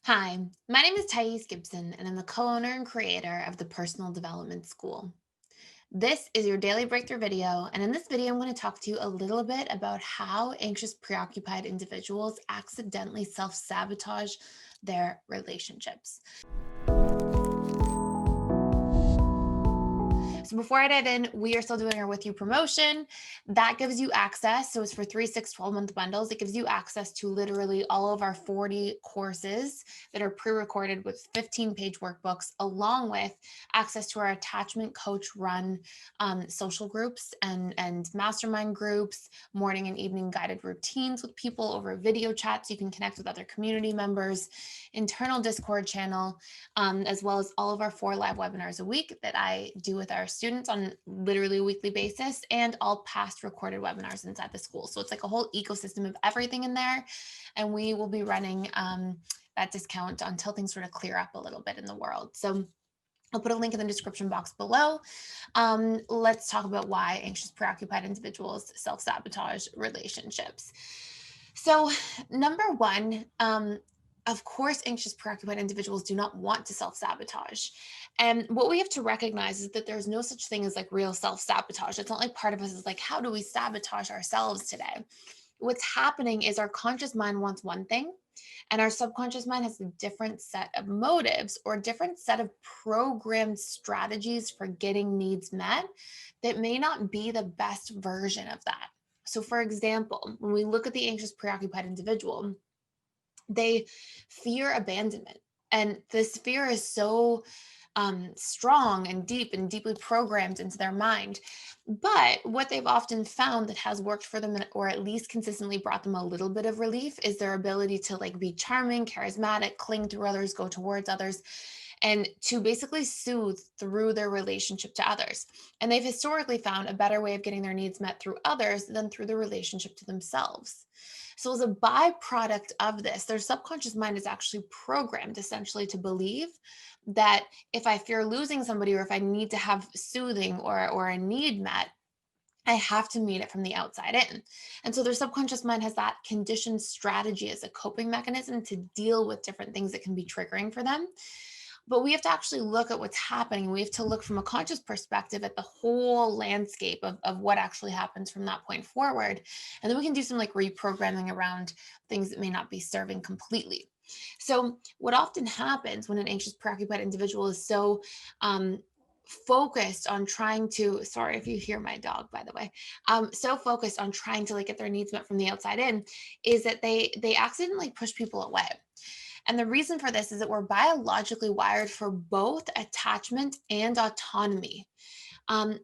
Hi, my name is Gibson, and I'm the co owner and creator of the Personal Development School. This is your daily breakthrough video, and in this video, I'm going to talk to you a little bit about how anxious, preoccupied individuals accidentally self sabotage their relationships. So before I dive in, we are still doing our With You promotion. That gives you access. So it's for 3, 6, 12 month bundles. It gives you access to literally all of our 40 courses that are pre-recorded with 15-page workbooks, along with access to our attachment coach run social groups and mastermind groups, morning and evening guided routines with people over video chat so you can connect with other community members, internal Discord channel, as well as all of our 4 live webinars a week that I do with our students on literally a weekly basis, and all past recorded webinars inside the school. So it's like a whole ecosystem of everything in there. And we will be running that discount until things sort of clear up a little bit in the world. So I'll put a link in the description box below. Let's talk about why anxious, preoccupied individuals self sabotage relationships. So, number one, of course, anxious, preoccupied individuals do not want to self sabotage. And what we have to recognize is that there's no such thing as like real self sabotage. It's not like part of us is like, how do we sabotage ourselves today? What's happening is our conscious mind wants one thing, and our subconscious mind has a different set of motives or a different set of programmed strategies for getting needs met that may not be the best version of that. So, for example, when we look at the anxious, preoccupied individual, they fear abandonment. And this fear is so strong and deep and deeply programmed into their mind. But what they've often found that has worked for them, or at least consistently brought them a little bit of relief, is their ability to like be charming, charismatic, cling through others, go towards others, and to basically soothe through their relationship to others. And they've historically found a better way of getting their needs met through others than through the relationship to themselves. So, as a byproduct of this, their subconscious mind is actually programmed essentially to believe that if I fear losing somebody, or if I need to have soothing or a need met, I have to meet it from the outside in. And so their subconscious mind has that conditioned strategy as a coping mechanism to deal with different things that can be triggering for them. But we have to actually look at what's happening. We have to look from a conscious perspective at the whole landscape of what actually happens from that point forward. And then we can do some like reprogramming around things that may not be serving completely. So, what often happens when an anxious, preoccupied individual is so focused on trying to, sorry if you hear my dog, by the way, so focused on trying to like get their needs met from the outside in, is that they accidentally push people away. And the reason for this is that we're biologically wired for both attachment and autonomy. And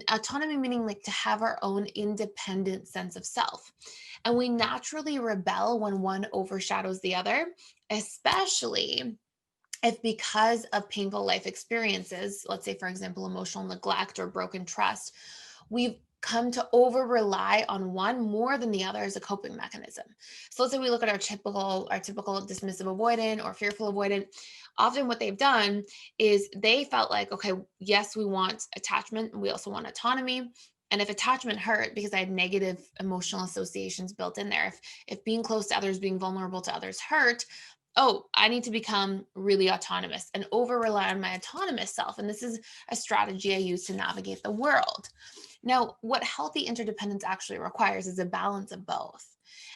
autonomy meaning like to have our own independent sense of self. And we naturally rebel when one overshadows the other, especially if, because of painful life experiences, let's say, for example, emotional neglect or broken trust, we've come to over rely on one more than the other as a coping mechanism. So let's say we look at our typical dismissive avoidant or fearful avoidant. Often what they've done is they felt like, okay, yes, we want attachment, and we also want autonomy. And if attachment hurt because I had negative emotional associations built in there, if being close to others, being vulnerable to others hurt, oh, I need to become really autonomous and over rely on my autonomous self. And this is a strategy I use to navigate the world. Now, what healthy interdependence actually requires is a balance of both.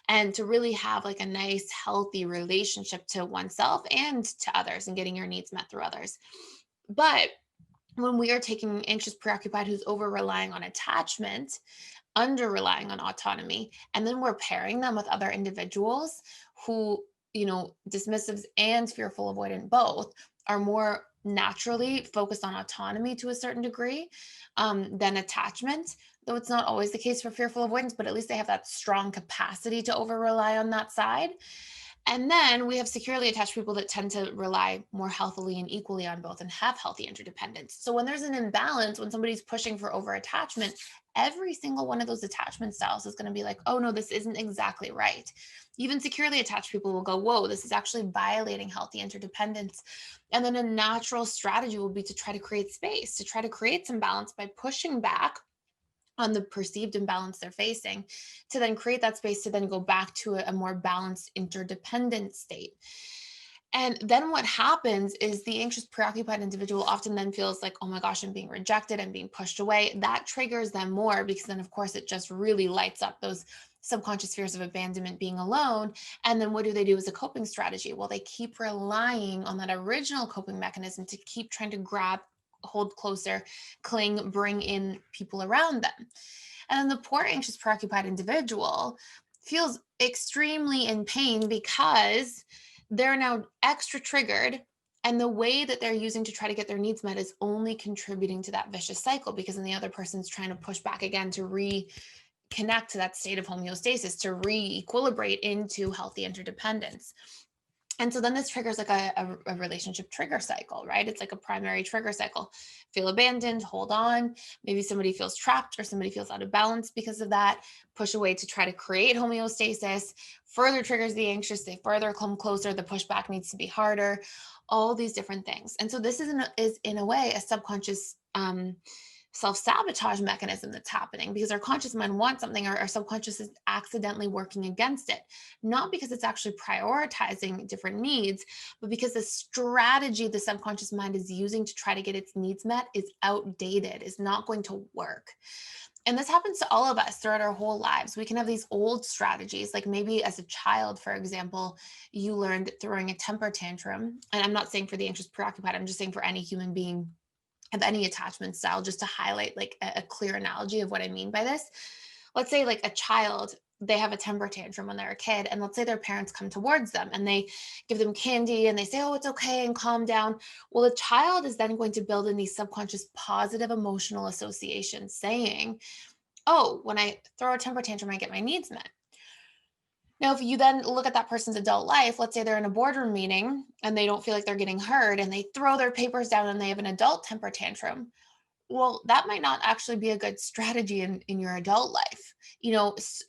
And to really have like a nice, healthy relationship to oneself and to others and getting your needs met through others. But when we are taking anxious, preoccupied who's over relying on attachment, under relying on autonomy, and then we're pairing them with other individuals who, dismissives and fearful avoidant both are more naturally focused on autonomy to a certain degree than attachment, though it's not always the case for fearful avoidance, but at least they have that strong capacity to over rely on that side. And then we have securely attached people that tend to rely more healthily and equally on both and have healthy interdependence. So when there's an imbalance, when somebody's pushing for over attachment, every single one of those attachment styles is going to be like, oh no, this isn't exactly right. Even securely attached people will go, whoa, this is actually violating healthy interdependence. And then a natural strategy will be to try to create space, to try to create some balance by pushing back on the perceived imbalance they're facing, to then create that space to then go back to a more balanced interdependent state. And then what happens is the anxious, preoccupied individual often then feels like, oh my gosh, I'm being rejected, I'm being pushed away. That triggers them more because then, of course, it just really lights up those subconscious fears of abandonment, being alone. And then what do they do as a coping strategy? Well, they keep relying on that original coping mechanism to keep trying to grab, hold closer, cling, bring in people around them. And then the poor, anxious, preoccupied individual feels extremely in pain because they're now extra triggered. And the way that they're using to try to get their needs met is only contributing to that vicious cycle because then the other person's trying to push back again to reconnect to that state of homeostasis, to re-equilibrate into healthy interdependence. And so then this triggers like a relationship trigger cycle, right? It's like a primary trigger cycle. Feel abandoned, hold on. Maybe somebody feels trapped or somebody feels out of balance because of that. Push away to try to create homeostasis. Further triggers the anxious. They further come closer. The pushback needs to be harder. All these different things. And so this is in a way a subconscious self-sabotage mechanism that's happening because our conscious mind wants something, our subconscious is accidentally working against it, not because it's actually prioritizing different needs, but because the strategy the subconscious mind is using to try to get its needs met is outdated, is not going to work. And this happens to all of us throughout our whole lives. We can have these old strategies, like maybe as a child, for example, you learned throwing a temper tantrum. And I'm not saying for the anxious preoccupied, I'm just saying for any human being of any attachment style, just to highlight like a clear analogy of what I mean by this. Let's say like a child, they have a temper tantrum when they're a kid, and let's say their parents come towards them and they give them candy and they say, oh, it's okay, and calm down. Well, the child is then going to build in these subconscious positive emotional associations saying, oh, when I throw a temper tantrum, I get my needs met. Now, if you then look at that person's adult life, let's say they're in a boardroom meeting and they don't feel like they're getting heard and they throw their papers down and they have an adult temper tantrum. Well, that might not actually be a good strategy in your adult life.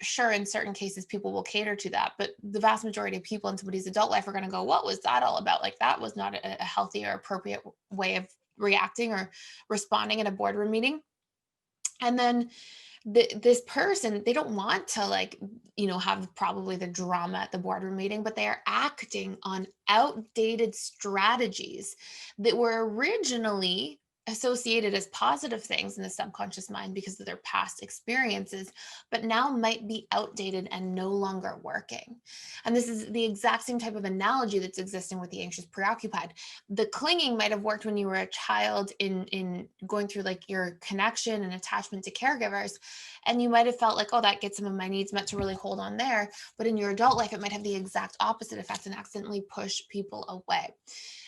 Sure, in certain cases, people will cater to that, but the vast majority of people in somebody's adult life are going to go, what was that all about? Like, that was not a healthy or appropriate way of reacting or responding in a boardroom meeting. And then this person, they don't want to like, have probably the drama at the boardroom meeting, but they are acting on outdated strategies that were originally associated as positive things in the subconscious mind because of their past experiences, but now might be outdated and no longer working. And this is the exact same type of analogy that's existing with the anxious preoccupied. The clinging might have worked when you were a child in going through like your connection and attachment to caregivers, and you might have felt like, oh, that gets some of my needs met to really hold on there. But in your adult life, it might have the exact opposite effect and accidentally push people away.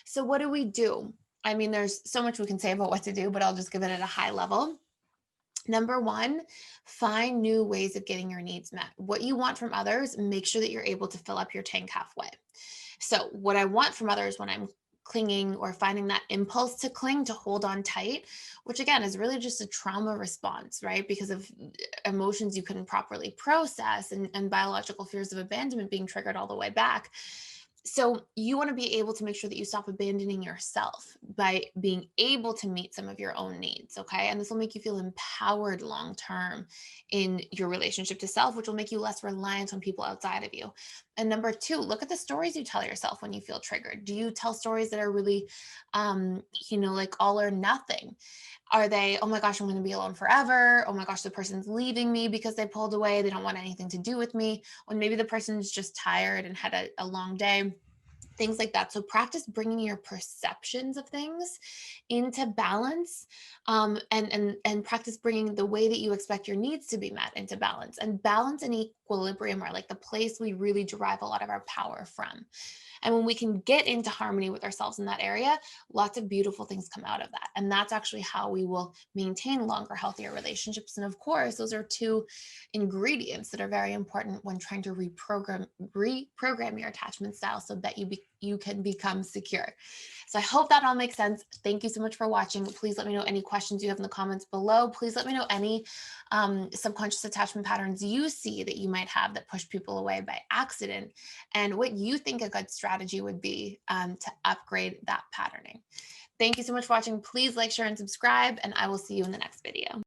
So what do we do? I mean, there's so much we can say about what to do, but I'll just give it at a high level. Number one, find new ways of getting your needs met. What you want from others, make sure that you're able to fill up your tank halfway. So, what I want from others when I'm clinging or finding that impulse to cling, to hold on tight, which again is really just a trauma response, right? Because of emotions you couldn't properly process and biological fears of abandonment being triggered all the way back. So you want to be able to make sure that you stop abandoning yourself by being able to meet some of your own needs, okay? And this will make you feel empowered long term in your relationship to self, which will make you less reliant on people outside of you. And number two, look at the stories you tell yourself when you feel triggered. Do you tell stories that are really like all or nothing? Are they, oh my gosh, I'm going to be alone forever? Oh my gosh, the person's leaving me because they pulled away. They don't want anything to do with me. When maybe the person's just tired and had a long day, things like that. So practice bringing your perceptions of things into balance, and practice bringing the way that you expect your needs to be met into balance. And balance and equilibrium are like the place we really derive a lot of our power from. And when we can get into harmony with ourselves in that area, lots of beautiful things come out of that. And that's actually how we will maintain longer, healthier relationships. And of course, those are two ingredients that are very important when trying to reprogram your attachment style so that you can become secure. So I hope that all makes sense. Thank you so much for watching. Please let me know any questions you have in the comments below. Please let me know any subconscious attachment patterns you see that you might have that push people away by accident, and what you think a good strategy would be to upgrade that patterning. Thank you so much for watching. Please like, share, and subscribe, and I will see you in the next video.